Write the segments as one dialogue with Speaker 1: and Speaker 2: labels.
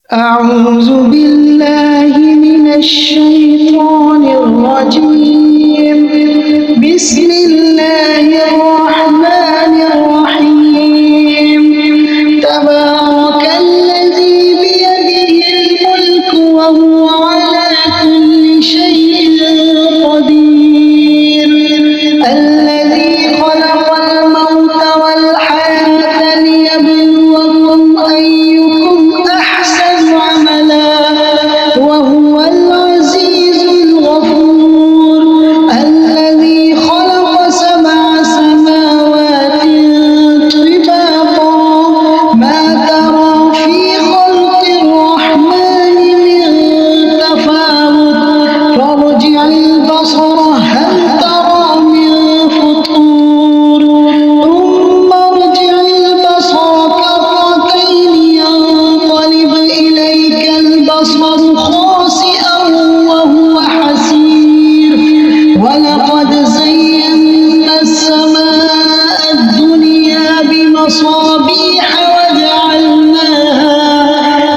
Speaker 1: अऊज़ु बिल्लाहि मिनश्शैतानिर्रजीम बिस्मिल्लाहिर्रहमानिर्रहीम तबारकल्लज़ी बियदिहिल मुल्कु व हुवा अला कुल्लि शैइन क़दीर अल्लज़ी ख़लक़ल मौता वल हयाता लियब्लुवकुम अय्युकुम अहसनु अमला व हुवल अज़ीज़ुल गफ़ूर अल्लज़ी ख़लक़ सबअ समावातिन तिबाक़ा मा तरा फ़ी ख़ल्क़िर रहमानि मिन तफ़ावुत फ़ारजि'ल बसर हल तरा मिन फ़ुतूर थुम्मा अर्जि'ल बसर कर्रतैन यंक़लिब इलैकल बसर खासिअन व हुव हसीर वलक़द ज़य्यना अस्समाअ अद्दुनिया बिमसाबीह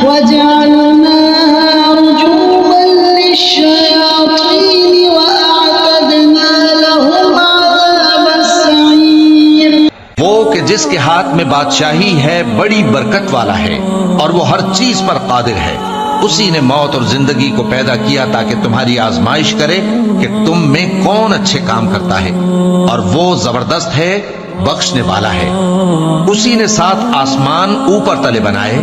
Speaker 1: वजअलनाहा रुजूमन लिश्शयातीन वअअतदना लहुम अज़ाबस सईर।
Speaker 2: वो कि जिसके हाथ में बादशाही है बड़ी बरकत वाला है और वो हर चीज पर कादिर है। उसी ने मौत और जिंदगी को पैदा किया ताकि तुम्हारी आजमाइश करे कि तुम में कौन अच्छे काम करता है, और वो जबरदस्त है, बख्शने वाला है। उसी ने 7 आसमान ऊपर तले बनाए।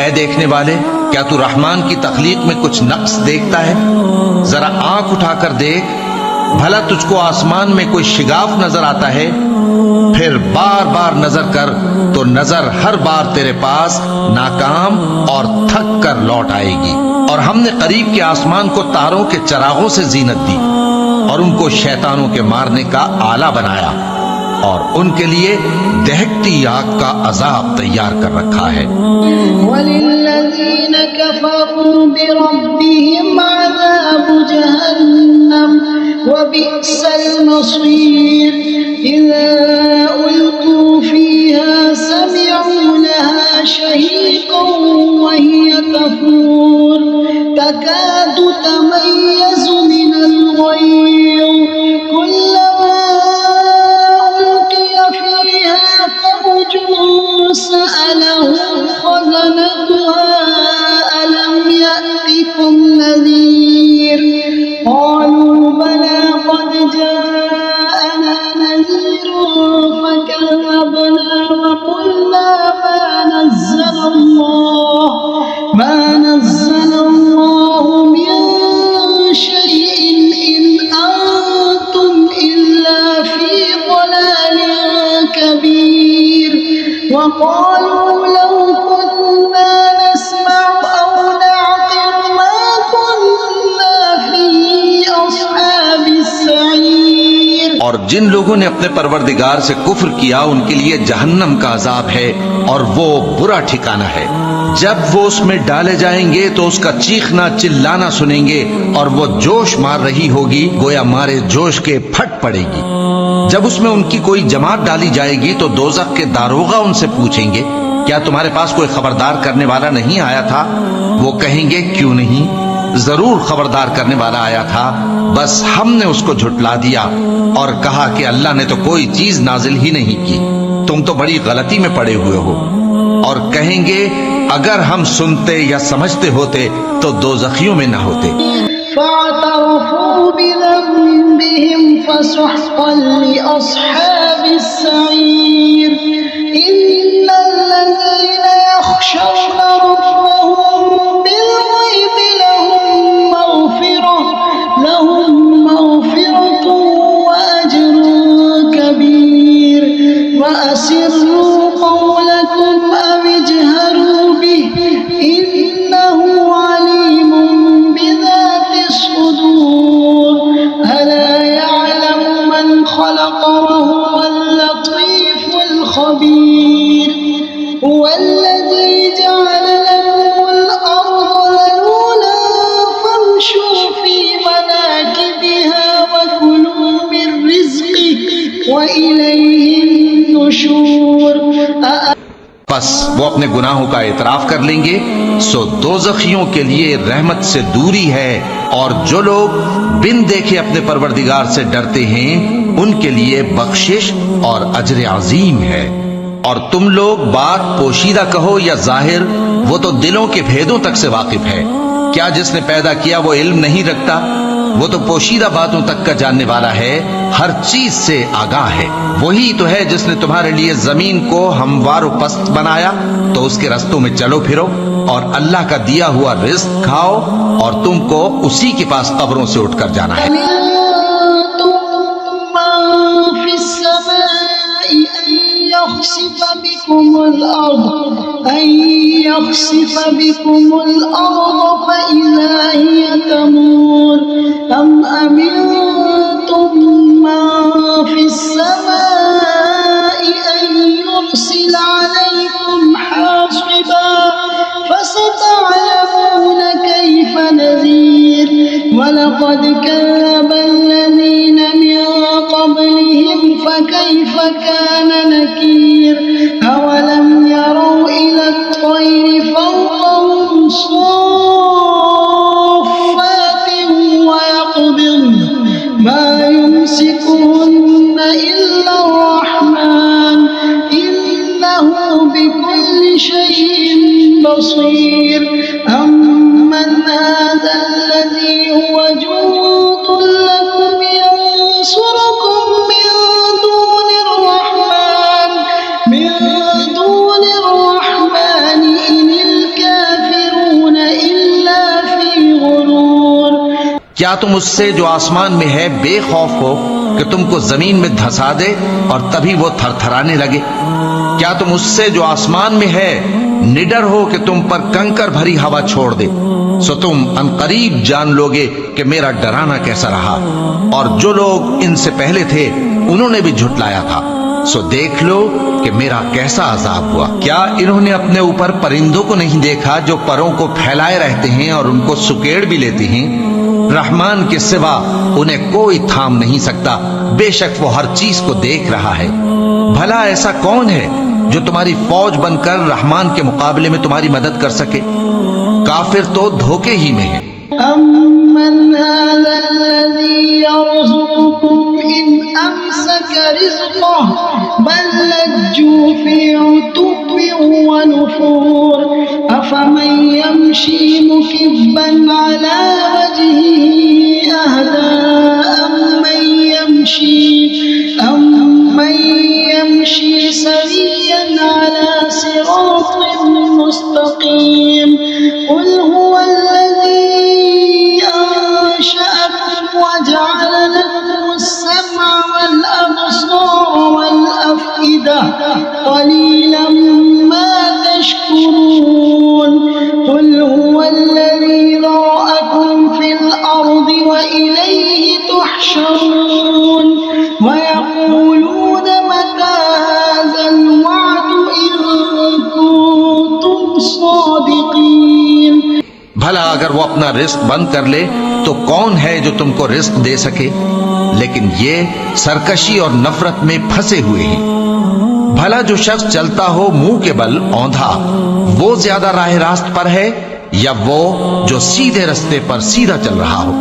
Speaker 2: ऐ देखने वाले, क्या तू रहमान की तख्लीक में कुछ नक्स देखता है? जरा आंख उठाकर देख, भला तुझको आसमान में कोई शिगाफ नजर आता है? फिर बार बार नजर कर तो नजर हर बार तेरे पास नाकाम और थक कर लौट आएगी। और हमने करीब के आसमान को तारों के चरागों से जीनत दी और उनको शैतानों के मारने का आला बनाया, और उनके लिए दहकती आग का अजाब तैयार कर रखा है।
Speaker 1: वलिल्लज़ीन कफ़रू बिरब्बिहिम अज़ाबु जहन्नम व बि'सल मसीर इज़ा उल्क़ू फ़ीहा समि'ू लहा शहीक़न व हिय तफ़ूर तकादु तमय्यज़ु मिनल ग़यज़ कुल्लमा उल्क़िय फ़ीहा फ़ौजुन सअलहुम ख़ज़नतुहा अलम यअतिकुम नज़ीर क़ालू बला क़द जाअना नज़ीर फकज़्ज़बना व क़ुलना मा नज़्ज़लल्लाहु मिन शैइन इन अंतुम इल्ला फ़ी ضलालिन कबीर वक़ालू लौ कुन्ना नस्मअु औ नअक़िलु मा कुन्ना फ़ी अस्हाबिस सईर।
Speaker 2: और जिन लोगों ने अपने परवरदिगार से कुफ्र किया उनके लिए जहन्नम का अजाब है और वो बुरा ठिकाना है। जब वो उसमें डाले जाएंगे तो उसका चीखना चिल्लाना सुनेंगे और वो जोश मार रही होगी, गोया मारे जोश के फट पड़ेगी। जब उसमें उनकी कोई जमात डाली जाएगी तो दोज़ख के दारोगा उनसे पूछेंगे, क्या तुम्हारे पास कोई खबरदार करने वाला नहीं आया था? वो कहेंगे, क्यों नहीं, जरूर खबरदार करने वाला आया था, बस हमने उसको झुटला दिया और कहा कि अल्लाह ने तो कोई चीज नाजिल ही नहीं की, तुम तो बड़ी गलती में पड़े हुए हो। और कहेंगे, अगर हम सुनते या समझते होते तो दोज़खियों में न होते।
Speaker 1: फ़अतरफ़ू बिज़ंबिहिम फ़सुहक़न लिअस्हाबिस सईर इन्नल्लज़ीन यख़शौन रब्बहुम बिल-ग़ैबि लहुम मग़फ़िरतुन व अज्रुन कबीर व असिर्रू क़ौलकुम अव इजहरू बिहि इन्नहु अलीमुन बिज़ातिस सुदूर अला यअलमु मन ख़लक़ व हुवल लतीफ़ुल ख़बीर हुवल्लज़ी जअल लकुम
Speaker 2: वो अपने गुनाहों का एतराफ कर लेंगे, सो दोज़खियों के लिए रहमत से दूरी है, और जो लोग बिन देखे अपने परवरदिगार से डरते हैं उनके लिए बख्शिश और अजर अजीम है। और तुम लोग बात पोशीदा कहो या जाहिर, वो तो दिलों के भेदों तक से वाकिफ है। क्या जिसने पैदा किया वो इल्म नहीं रखता? वो तो पोशीदा बातों तक का जानने वाला है, हर चीज से आगाह है। वही तो है जिसने तुम्हारे लिए जमीन को हमवार पस्त बनाया, तो उसके रस्तों में चलो फिरो और अल्लाह का दिया हुआ रिज्क खाओ, और तुमको उसी के पास कब्रों से उठकर जाना है।
Speaker 1: वलक़द कज़्ज़ब अल्लज़ीन मिन क़ब्लिहिम फ़कैफ़ कान नकीर अवलम यरौ इला त्तय्रि फ़ौक़हुम सफ़्फ़ातिन वयक़बिضन मा युमसिकुहुन्न इल्ला अर्रहमान इन्नहु बिकुल्लि शैइन बसीर। अम्मन हाज़ा الذي هو جند لكم ينصركم من دون الرحمن إن الكافرون إلا في غرور।
Speaker 2: क्या तुम उससे जो आसमान में है बेखौफ हो कि तुमको जमीन में धंसा दे और तभी वो थरथराने लगे? क्या तुम उससे जो आसमान में है निडर हो कि तुम पर कंकर भरी हवा छोड़ दे? सो तुम अनकरीब जान लोगे कि मेरा डराना कैसा रहा, और जो लोग इनसे पहले थे उन्होंने भी झुटलाया था। सो देख लो कि मेरा कैसा अजाब हुआ। क्या इन्होंने अपने ऊपर परिंदों को नहीं देखा जो परों को फैलाए रहते हैं और उनको सुकेड़ भी लेते हैं? रहमान के सिवा उन्हें कोई थाम नहीं सकता, बेशक वो हर चीज को देख रहा है। भला ऐसा कौन है जो तुम्हारी फौज बनकर रहमान के मुकाबले में तुम्हारी मदद कर सके? काफिर तो धोखे ही में है।
Speaker 1: अम्मन हाज़ल्लज़ी यर्ज़ुकुकुम इन अमसक रिज़्क़हु बल लज्जू फ़ी उतुव्विन व नुफ़ूर अफ़मन यमशी मुकिब्बन अला वजहिही अहदा अम्मन यमशी सविय्यन अला सिरातिन मुस्तक़ीम। क़ुल हुवल्लज़ी अंशअकुम वजअल लकुमुस-समअ वल-अब्सार वल-अफ़इदा क़लीलन मा तशकुरून। क़ुल हुवल्लज़ी ज़रअकुम फ़िल-अर्दि व इलैहि तुहशरून। वयक़ूलून मता हाज़ल वअदु इन कुन्तुम सादिक़ीन।
Speaker 2: भला अगर वो अपना रिस्क बंद कर ले तो कौन है जो तुमको रिस्क दे सके? लेकिन ये सरकशी और नफरत में फंसे हुए हैं। भला जो शख्स चलता हो मुंह के बल औंधा, वो ज्यादा राह रास्त पर है या वो जो सीधे रास्ते पर सीधा चल रहा हो?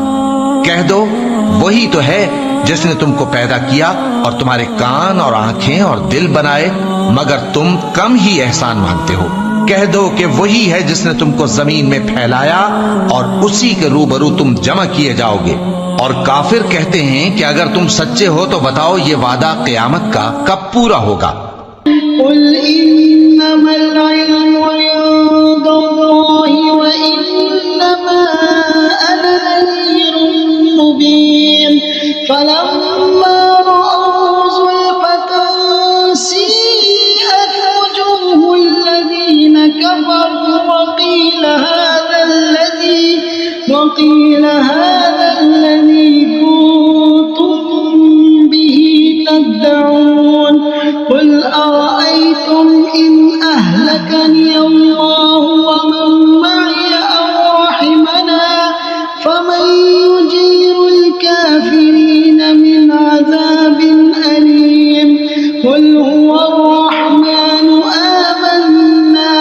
Speaker 2: कह दो वही तो है जिसने तुमको पैदा किया और तुम्हारे कान और आंखें और दिल बनाए, मगर तुम कम ही एहसान मानते हो। कह दो कि वही है जिसने तुमको जमीन में फैलाया और उसी के रूबरू तुम जमा किए जाओगे। और काफिर कहते हैं कि अगर तुम सच्चे हो तो बताओ ये वादा क़यामत का कब पूरा होगा?
Speaker 1: कुल इन्नमल इल्मु इंदल्लाहि व इन्नमा अना नज़ीरुम मुबीन। फलम्मा रअव ज़ुल्फ़तन सीअत वुजूहुल्लज़ीन कफ़रू वक़ील हाज़ा الذي كنتم به تدعون قل أرأيتم إن أهلكني الله ومن معي أو رحمنا فمن يجير الكافرين من عذاب أليم قل هو الرحمن آمنا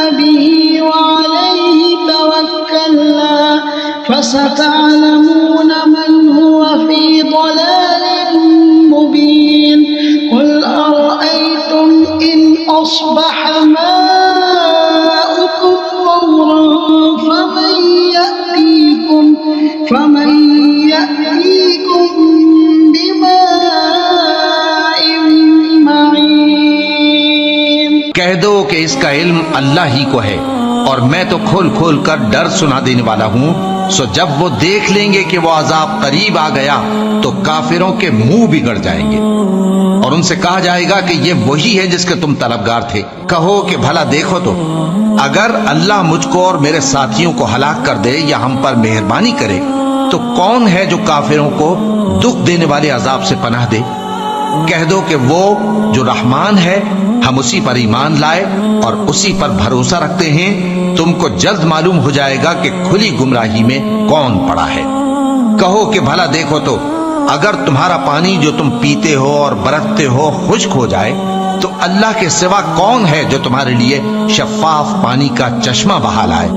Speaker 1: فستعلمون من هو في ضلال مبين قل أرأيتم إن أصبح ماؤكم غورا فمن يأتيكم بماء معين।
Speaker 2: कह दो कि इसका इल्म अल्लाह ही को है और मैं तो खोल खोल कर डर सुना देने वाला हूँ। सो जब वो देख लेंगे कि वो अजाब करीब आ गया तो काफिरों के मुंह बिगड़ जाएंगे और उनसे कहा जाएगा कि ये वही है जिसके तुम तलबगार थे। कहो कि भला देखो तो अगर अल्लाह मुझको और मेरे साथियों को हलाक कर दे या हम पर मेहरबानी करे तो कौन है जो काफिरों को दुख देने वाले अजाब से पनाह दे। कह दो कि वो जो रहमान है हम उसी पर ईमान लाए और उसी पर भरोसा रखते हैं। तुमको जल्द मालूम हो जाएगा कि खुली गुमराही में कौन पड़ा है। कहो कि भला देखो तो अगर तुम्हारा पानी जो तुम पीते हो और बरतते हो खुश्क हो जाए तो अल्लाह के सिवा कौन है जो तुम्हारे लिए शफाफ पानी का चश्मा बहा लाए।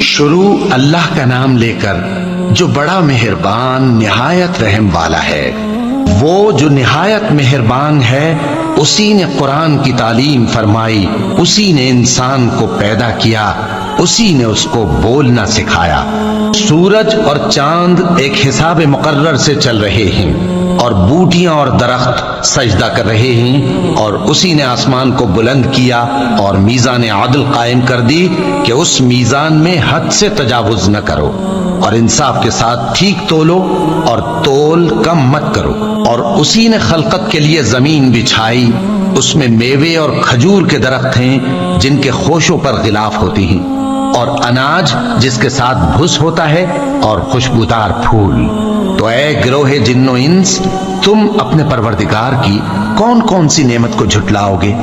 Speaker 2: शुरू अल्लाह का नाम लेकर जो बड़ा मेहरबान निहायत रहम वाला है। वो जो निहायत मेहरबान है उसी ने कुरान की तालीम फरमाई, उसी ने इंसान को पैदा किया, उसी ने उसको बोलना सिखाया। सूरज और चांद एक हिसाब मुकर्रर से चल रहे हैं और बूटियां और दरख्त सजदा कर रहे हैं और उसी ने आसमान को बुलंद किया और मीज़ान आदल कायम कर दी कि उस मीज़ान में हद से तजावुज न करो और इंसाफ के साथ ठीक तोलो और तोल कम मत करो। और उसी ने खलकत के लिए जमीन बिछाई, उसमें मेवे और खजूर के दरख्त हैं जिनके खोशों पर गिलाफ होती हैं और अनाज जिसके साथ भुस होता है और खुशबूदार फूल। तो ऐ गिरोहे जिन्नो इंस, तुम अपने परवरदिगार की कौन कौन सी नेमत को झुटलाओगे।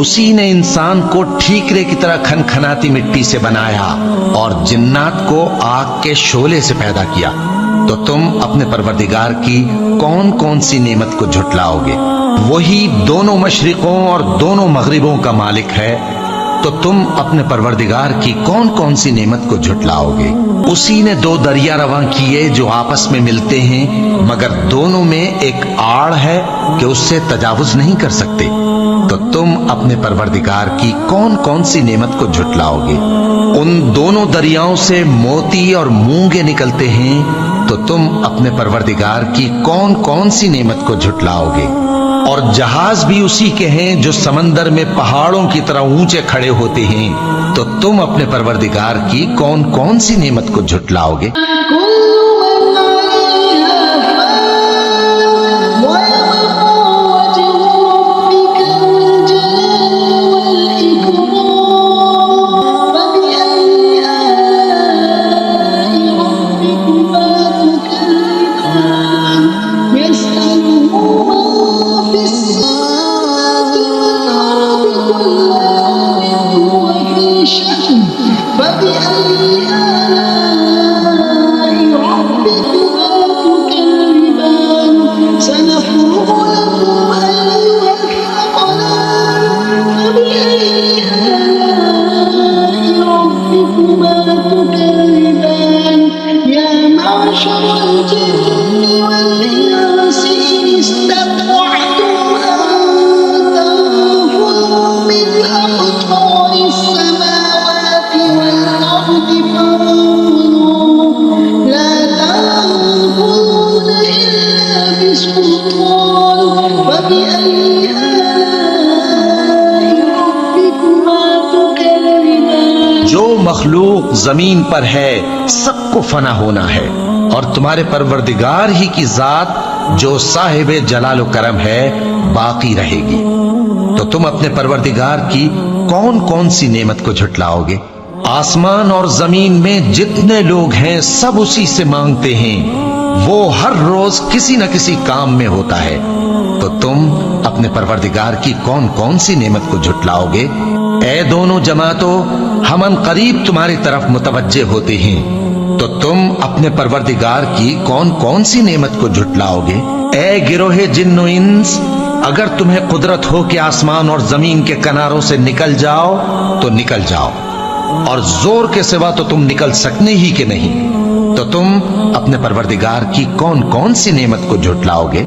Speaker 2: उसी ने इंसान को ठीकरे की तरह खनखनाती मिट्टी से बनाया और जिन्नात को आग के शोले से पैदा किया। तो तुम अपने परवरदिगार की कौन कौन सी नेमत को झुटलाओगे। वही दोनों मशरिकों और दोनों मगरिबों का मालिक है, तो तुम अपने परवरदिगार की कौन कौन सी नेमत को झुटलाओगे। उसी ने दो दरिया रवां किए जो आपस में मिलते हैं, मगर दोनों में एक आड़ है कि उससे तजावुज नहीं कर सकते। तो तुम अपने परवरदिगार की कौन कौन सी नेमत को झुटलाओगे। उन दोनों दरियाओं से मोती और मूंगे निकलते हैं तो तुम अपने परवरदिगार की कौन कौन सी नेमत को झुटलाओगे? और जहाज भी उसी के हैं जो समंदर में पहाड़ों की तरह ऊंचे खड़े होते हैं, तो तुम अपने परवरदिगार की कौन कौन सी नेमत को झुटलाओगे? जो मखलूक जमीन पर है सबको फना होना है, और तुम्हारे परवरदिगार ही की जात जो साहिब जलाल करम है बाकी रहेगी। तो तुम अपने परवरदिगार की कौन कौन सी नेमत को झुटलाओगे? आसमान और जमीन में जितने लोग हैं सब उसी से मांगते हैं, वो हर रोज किसी न किसी काम में होता है। तो तुम अपने परवरदिगार की कौन कौन सी नेमत को झुटलाओगे? ए दोनों जमातों, हम अन करीब तुम्हारी तरफ मुतवज्जे होते हैं, तो तुम अपने परवरदिगार की कौन कौन सी नेमत को झुटलाओगे? ए गिरोहे जिन्नो इंस, अगर तुम्हें कुदरत हो कि आसमान और जमीन के किनारों से निकल जाओ तो निकल जाओ, और जोर के सिवा तो तुम निकल सकने ही के नहीं। तो तुम अपने परवरदिगार की कौन कौन सी नेमत को झुटलाओगे?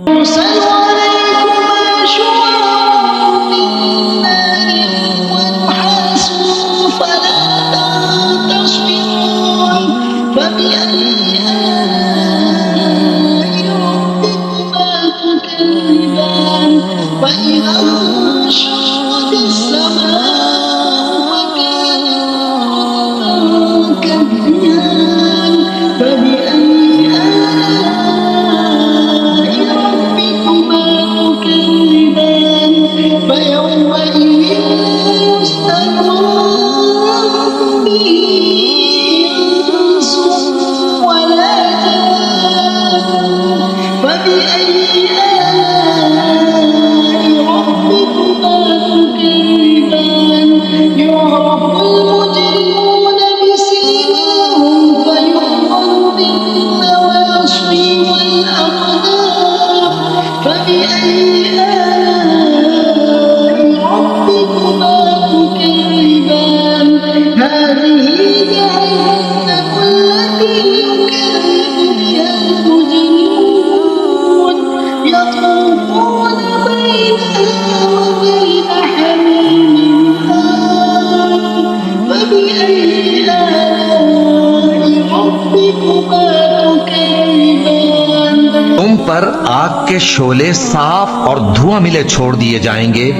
Speaker 2: तुम पर आग के शोले साफ और धुआं मिले छोड़ दिए जाएंगे,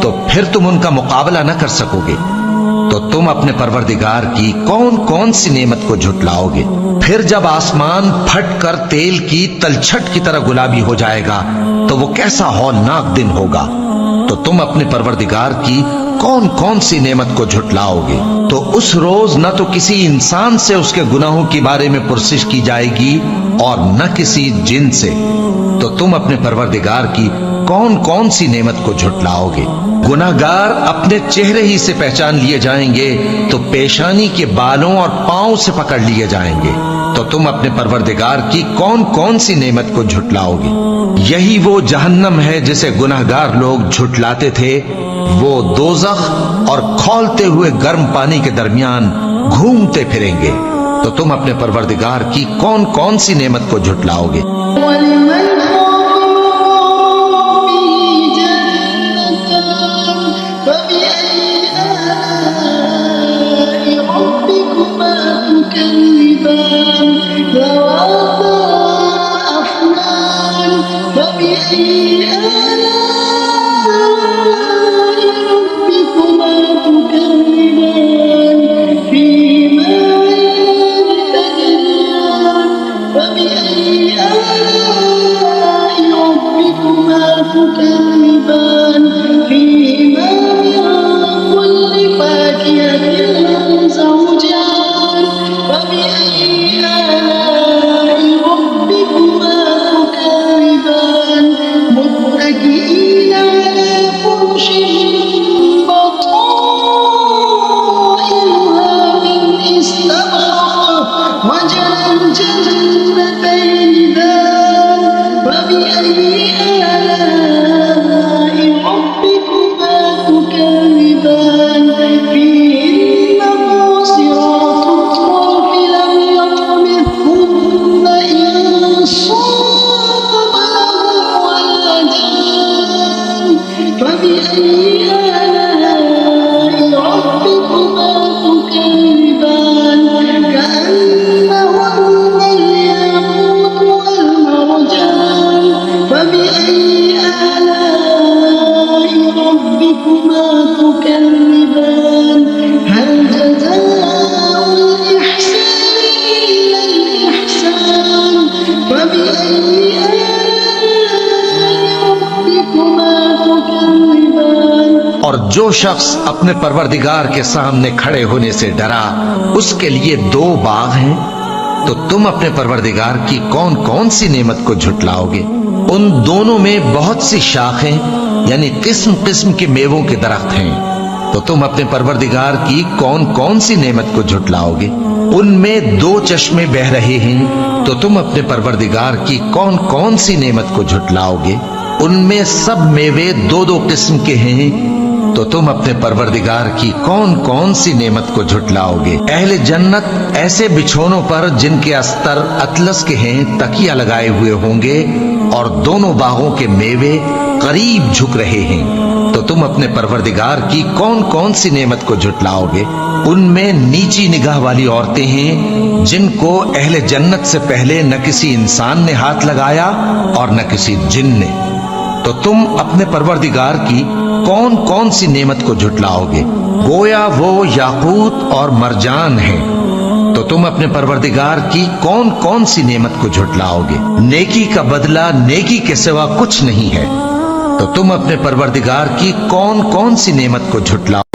Speaker 2: तो फिर तुम उनका मुकाबला न कर सकोगे। तो तुम अपने परवरदिगार की कौन कौन सी नेमत को झुटलाओगे? फिर जब आसमान फटकर तेल की तलछट की तरह गुलाबी हो जाएगा, तो वो कैसा हौलनाक दिन होगा। तो तुम अपने परवरदिगार की कौन कौन सी नेमत को झुटलाओगे? तो उस रोज न तो किसी इंसान से उसके गुनाहों के बारे में पुरसिश की जाएगी और न किसी जिन से। तो तुम अपने परवरदिगार की कौन कौन सी नेमत को झुटलाओगे? गुनाहगार अपने चेहरे ही से पहचान लिए जाएंगे, तो पेशानी के बालों और पांव से पकड़ लिए जाएंगे। तो तुम अपने परवरदिगार की कौन कौन सी नेमत को झुटलाओगे? यही वो जहन्नम है जिसे गुनाहगार लोग झुटलाते थे। वो दोज़ख और खौलते हुए गर्म पानी के दरमियान घूमते फिरेंगे। तो तुम अपने परवरदिगार की कौन कौन सी नेमत को झुटलाओगे?
Speaker 1: ربكما تكذبان ذواتا
Speaker 2: और जो शख्स अपने परवरदिगार के सामने खड़े होने से डरा उसके लिए दो बाग हैं, तो तुम अपने परवरदिगार की कौन कौन सी नेमत को झुटलाओगे? उन दोनों में बहुत सी शाखें यानी किस्म किस्म के मेवों के दरख्त हैं, तो तुम अपने परवरदिगार की कौन कौन सी नेमत को झुटलाओगे? उनमें दो चश्मे बह रहे हैं, तो तुम अपने परवरदिगार की कौन कौन सी नेमत को झुटलाओगे? उनमें सब मेवे दो दो किस्म के हैं, तो तुम अपने परवरदिगार की कौन कौन सी नेमत को झुटलाओगे? अहले जन्नत ऐसे बिछोनों पर जिनके अस्तर अतलस के हैं तकिया लगाए हुए होंगे और दोनों बागों के मेवे करीब झुक रहे हैं, तो तुम अपने परवरदिगार की कौन कौन सी नेमत को झुटलाओगे? उनमें नीची निगाह वाली औरतें हैं जिनको अहले जन्नत से पहले न किसी इंसान ने हाथ लगाया और न किसी जिन ने, तो तुम अपने परवरदिगार की कौन कौन सी नेमत को झुटलाओगे? गोया वो याकूत और मरजान हैं, तो तुम अपने परवरदिगार की कौन कौन सी नेमत को झुटलाओगे? नेकी का बदला नेकी के सिवा कुछ नहीं है, तो तुम अपने परवरदिगार की कौन कौन सी नेमत को झुटलाओगे?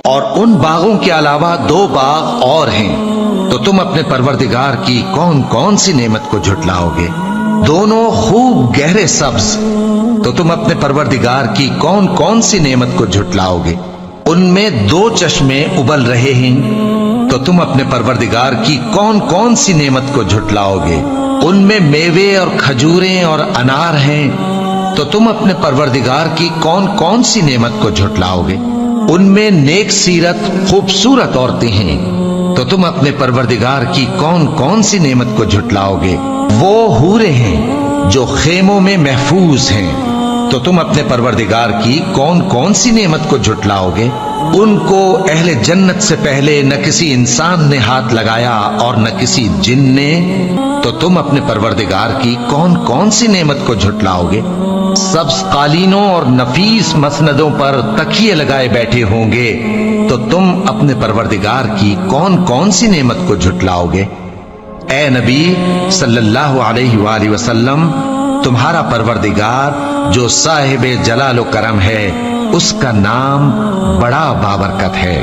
Speaker 2: और उन बागों के अलावा दो बाग और हैं, तो तुम अपने परवरदिगार की कौन कौन सी नेमत को झुटलाओगे? दोनों खूब गहरे सब्ज, तो तुम अपने परवरदिगार की कौन कौन सी नेमत को झुटलाओगे? उनमें दो चश्मे उबल रहे हैं, तो तुम अपने परवरदिगार की कौन कौन सी नेमत को झुटलाओगे? उनमें मेवे और खजूरें और अनार हैं, तो तुम अपने परवरदिगार की कौन कौन सी नेमत को झुटलाओगे? उनमें नेक सीरत खूबसूरत औरतें हैं, तो तुम अपने परवरदिगार की कौन कौन सी नेमत को झुटलाओगे? वो हूरे हैं जो खेमों में महफूज हैं, तो तुम अपने परवरदिगार की कौन कौन सी नेमत को झुटलाओगे? उनको अहले जन्नत से पहले न किसी इंसान ने हाथ लगाया और न किसी जिन ने, तो तुम अपने परवरदिगार की कौन कौन सी नेमत को झुटलाओगे? सब्ज कालीनों और नफीस मसनदों पर तकिए लगाए बैठे होंगे, तो तुम अपने परवरदिगार की कौन कौन सी नेमत को झुटलाओगे? ए नबी सल्लल्लाहु अलैहि वसल्लम, तुम्हारा परवरदिगार जो साहिब जलाल व करम है, उसका नाम बड़ा बाबरकत है।